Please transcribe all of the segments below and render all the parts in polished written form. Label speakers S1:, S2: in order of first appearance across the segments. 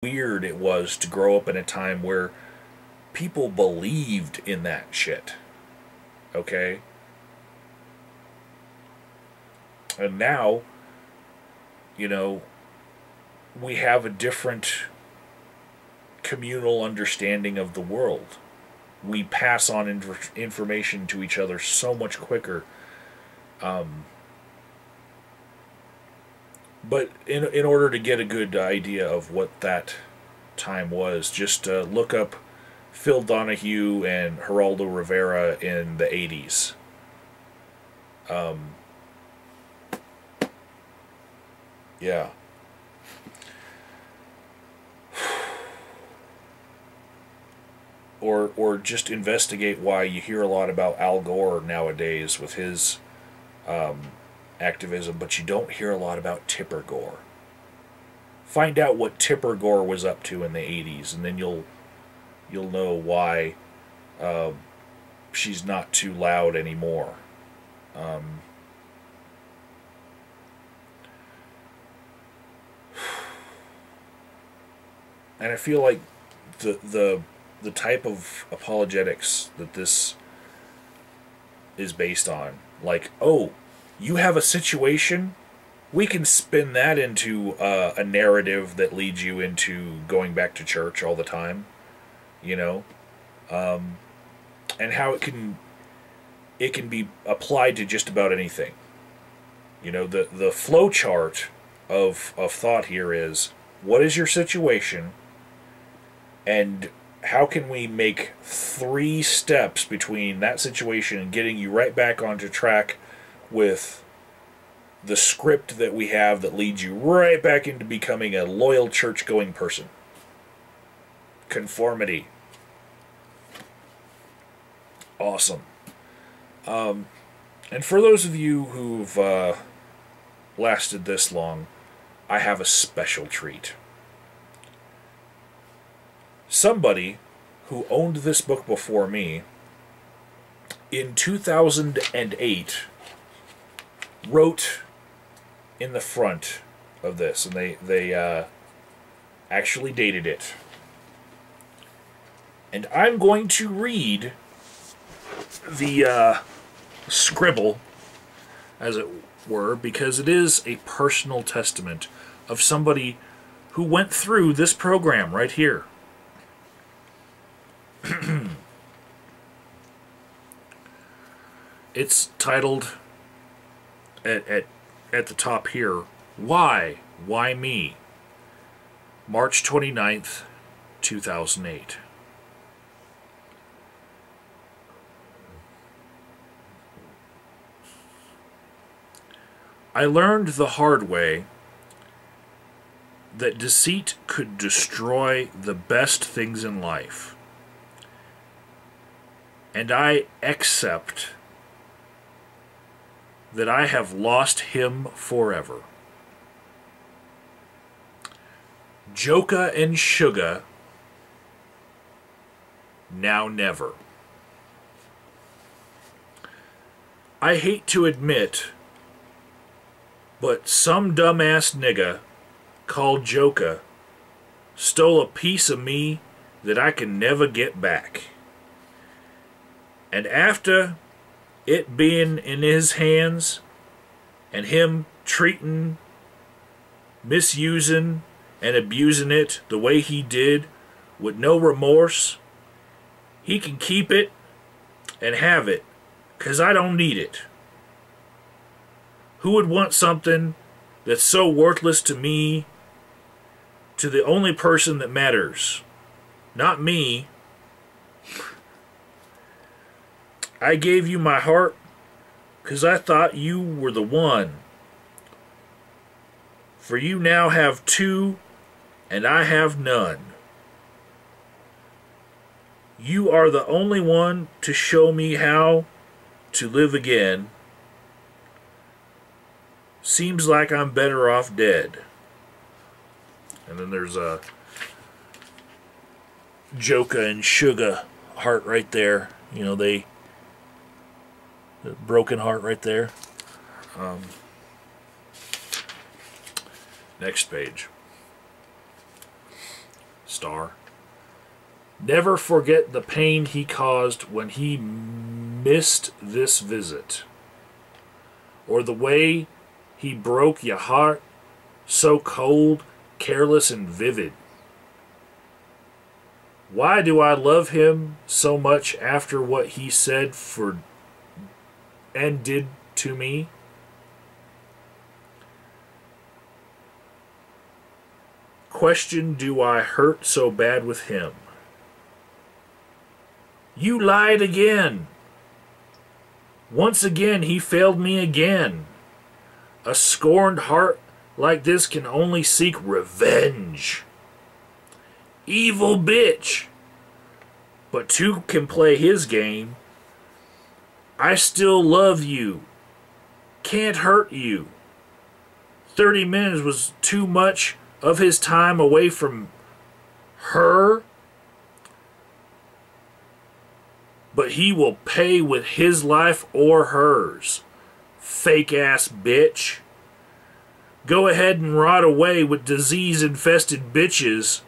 S1: weird it was to grow up in a time where people believed in that shit. Okay? And now, you know, we have a different communal understanding of the world. We pass on information to each other so much quicker. But in order to get a good idea of what that time was, just look up Phil Donahue and Geraldo Rivera in the 80s. Yeah. Or just investigate why you hear a lot about Al Gore nowadays with his activism, but you don't hear a lot about Tipper Gore. Find out what Tipper Gore was up to in the 80s, and then you'll know why she's not too loud anymore. And I feel like the type of apologetics that this is based on, like, oh, you have a situation, we can spin that into a narrative that leads you into going back to church all the time, you know, and how it can be applied to just about anything. You know, the flow chart of thought here is, what is your situation, and how can we make 3 steps between that situation and getting you right back onto track with the script that we have that leads you right back into becoming a loyal church-going person. Conformity. Awesome. And for those of you who've lasted this long, I have a special treat. Somebody who owned this book before me in 2008 wrote in the front of this, and they actually dated it. And I'm going to read the scribble, as it were, because it is a personal testament of somebody who went through this program right here. It's titled at the top here, Why? Why Me? March 29th, 2008. I learned the hard way that deceit could destroy the best things in life. And I accept that I have lost him forever. Joka and Sugar, now never. I hate to admit, but some dumbass nigga called Joka stole a piece of me that I can never get back. And after it being in his hands and him treating, misusing, and abusing it the way he did with no remorse, he can keep it and have it, 'cause I don't need it. Who would want something that's so worthless to me, to the only person that matters? Not me. I gave you my heart 'cause I thought you were the one. For you now have 2 and I have none. You are the only one to show me how to live again. Seems like I'm better off dead. And then there's a Joka and Sugar heart right there. You know, the broken heart right there. Next page. star. Never forget the pain he caused when he missed this visit, or the way he broke your heart, so cold, careless, and vivid. Why do I love him so much after what he said for and did to me? Question, do I hurt so bad with him? You lied again. Once again he failed me again. A scorned heart like this can only seek revenge. Evil bitch. But two can play his game. I still love you. Can't hurt you. 30 minutes was too much of his time away from her. But he will pay with his life or hers. Fake ass bitch. Go ahead and rot away with disease infested bitches.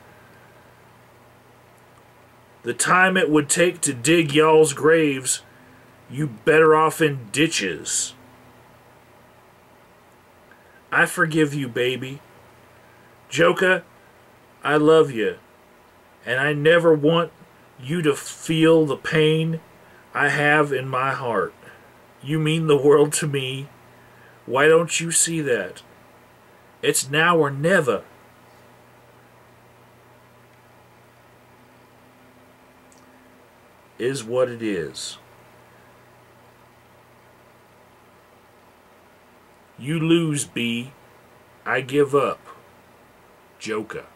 S1: The time it would take to dig y'all's graves, you better off in ditches. I forgive you, baby. Joker, I love you. And I never want you to feel the pain I have in my heart. You mean the world to me. Why don't you see that? It's now or never. Is what it is. You lose, B. I give up. Joker.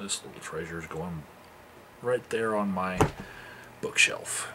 S1: This little treasure is going right there on my bookshelf.